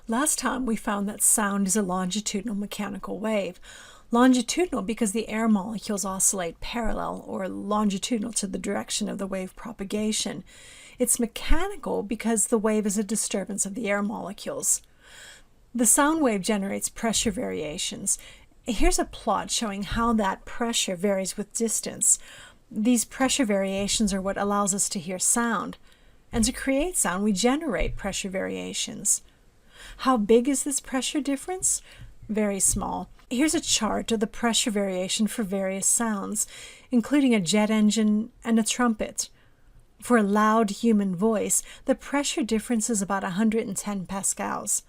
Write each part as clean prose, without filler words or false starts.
Last time we found that sound is a longitudinal mechanical wave. Longitudinal because the air molecules oscillate parallel or longitudinal to the direction of the wave propagation. It's mechanical because the wave is a disturbance of the air molecules. The sound wave generates pressure variations. Here's a plot showing how that pressure varies with distance. These pressure variations are what allows us to hear sound. And to create sound, we generate pressure variations. How big is this pressure difference? Very small. Here's a chart of the pressure variation for various sounds, including a jet engine and a trumpet. For a loud human voice, the pressure difference is about 110 pascals.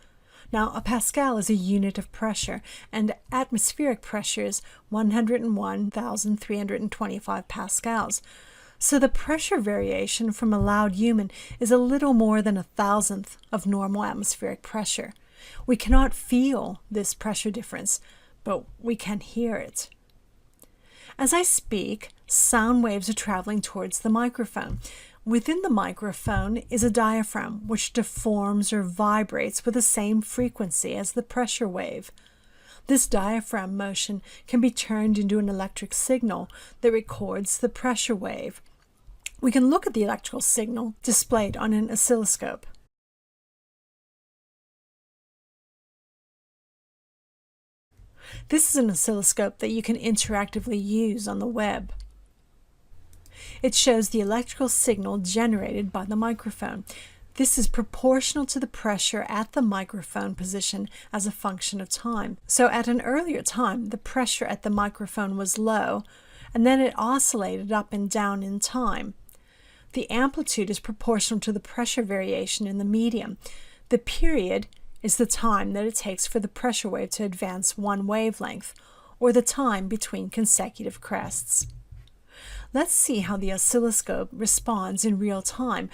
Now, a pascal is a unit of pressure, and atmospheric pressure is 101,325 pascals. So the pressure variation from a loud human is a little more than 1,000th of normal atmospheric pressure. We cannot feel this pressure difference, but we can hear it. As I speak, sound waves are traveling towards the microphone. Within the microphone is a diaphragm, which deforms or vibrates with the same frequency as the pressure wave. This diaphragm motion can be turned into an electric signal that records the pressure wave. We can look at the electrical signal displayed on an oscilloscope. This is an oscilloscope that you can interactively use on the web. It shows the electrical signal generated by the microphone. This is proportional to the pressure at the microphone position as a function of time. So at an earlier time, the pressure at the microphone was low, and then it oscillated up and down in time. The amplitude is proportional to the pressure variation in the medium. The period is the time that it takes for the pressure wave to advance one wavelength, or the time between consecutive crests. Let's see how the oscilloscope responds in real time.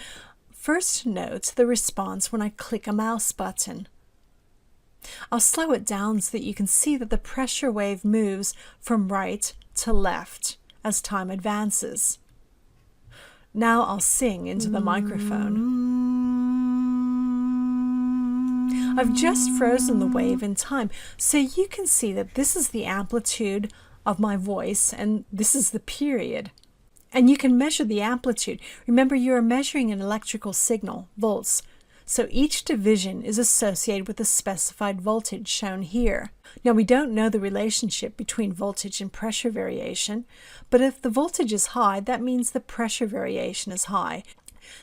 First, note the response when I click a mouse button. I'll slow it down so that you can see that the pressure wave moves from right to left as time advances. Now I'll sing into the microphone. I've just frozen the wave in time, so you can see that this is the amplitude of my voice and this is the period. And you can measure the amplitude. Remember, you are measuring an electrical signal, volts. So each division is associated with a specified voltage shown here. Now, we don't know the relationship between voltage and pressure variation, but if the voltage is high, that means the pressure variation is high.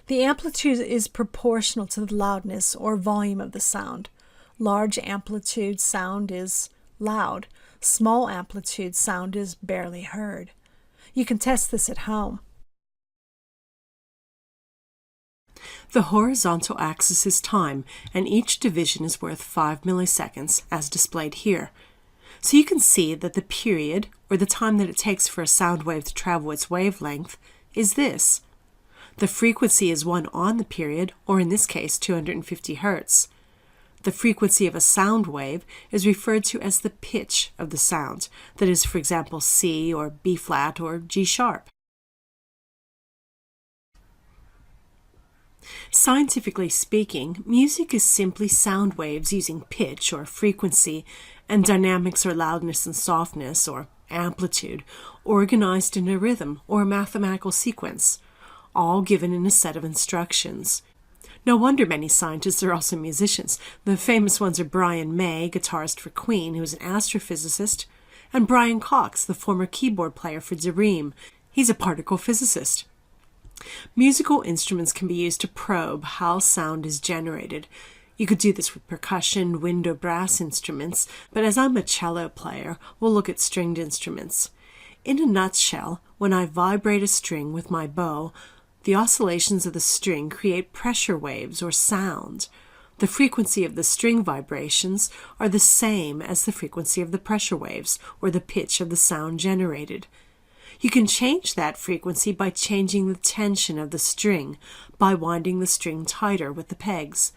The amplitude is proportional to the loudness or volume of the sound. Large amplitude sound is loud. Small amplitude sound is barely heard. You can test this at home. The horizontal axis is time, and each division is worth 5 milliseconds, as displayed here. So you can see that the period, or the time that it takes for a sound wave to travel its wavelength, is this. The frequency is 1 on the period, or in this case 250 Hertz. The frequency of a sound wave is referred to as the pitch of the sound, that is, for example, C or B flat or G sharp. Scientifically speaking, music is simply sound waves using pitch or frequency, and dynamics or loudness and softness or amplitude, organized in a rhythm or a mathematical sequence, all given in a set of instructions. No wonder many scientists are also musicians. The famous ones are Brian May, guitarist for Queen, who is an astrophysicist, and Brian Cox, the former keyboard player for Dream. He's a particle physicist. Musical instruments can be used to probe how sound is generated. You could do this with percussion, wind, or brass instruments, but as I'm a cello player, we'll look at stringed instruments. In a nutshell, when I vibrate a string with my bow, the oscillations of the string create pressure waves or sound. The frequency of the string vibrations are the same as the frequency of the pressure waves or the pitch of the sound generated. You can change that frequency by changing the tension of the string, by winding the string tighter with the pegs,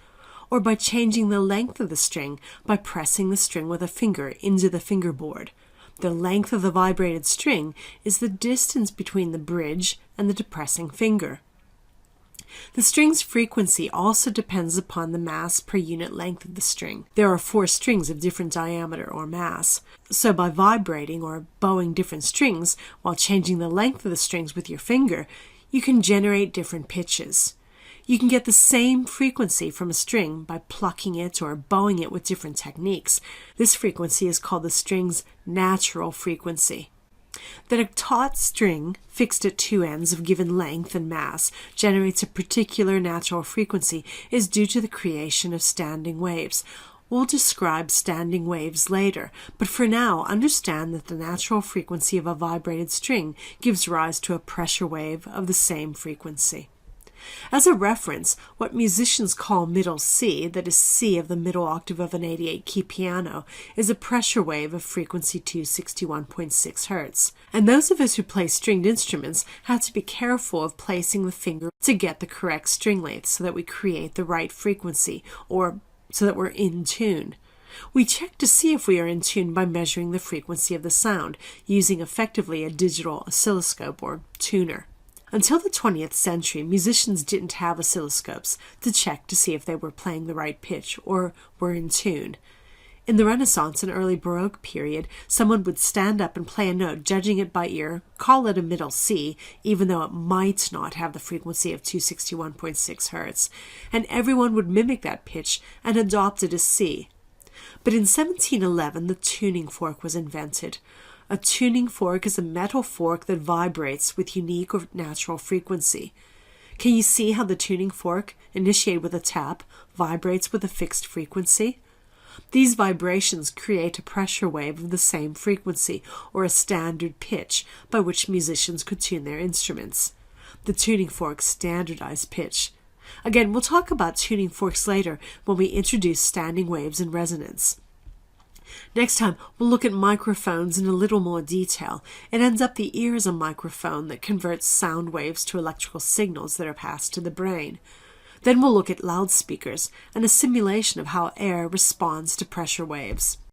or by changing the length of the string by pressing the string with a finger into the fingerboard. The length of the vibrated string is the distance between the bridge and the depressing finger. The string's frequency also depends upon the mass per unit length of the string. There are 4 strings of different diameter or mass. So by vibrating or bowing different strings while changing the length of the strings with your finger, you can generate different pitches. You can get the same frequency from a string by plucking it or bowing it with different techniques. This frequency is called the string's natural frequency. That a taut string, fixed at 2 ends of given length and mass, generates a particular natural frequency is due to the creation of standing waves. We'll describe standing waves later, but for now, understand that the natural frequency of a vibrated string gives rise to a pressure wave of the same frequency. As a reference, what musicians call middle C, that is C of the middle octave of an 88-key piano, is a pressure wave of frequency 261.6 Hz. And those of us who play stringed instruments have to be careful of placing the finger to get the correct string length so that we create the right frequency, or so that we're in tune. We check to see if we are in tune by measuring the frequency of the sound, using effectively a digital oscilloscope or tuner. Until the 20th century, musicians didn't have oscilloscopes to check to see if they were playing the right pitch or were in tune. In the Renaissance and early Baroque period, someone would stand up and play a note, judging it by ear, call it a middle C, even though it might not have the frequency of 261.6 Hz, and everyone would mimic that pitch and adopt it as C. But in 1711, the tuning fork was invented. A tuning fork is a metal fork that vibrates with unique or natural frequency. Can you see how the tuning fork, initiated with a tap, vibrates with a fixed frequency? These vibrations create a pressure wave of the same frequency, or a standard pitch, by which musicians could tune their instruments. The tuning fork standardized pitch. Again, we'll talk about tuning forks later when we introduce standing waves and resonance. Next time, we'll look at microphones in a little more detail. It ends up the ear is a microphone that converts sound waves to electrical signals that are passed to the brain. Then we'll look at loudspeakers and a simulation of how air responds to pressure waves.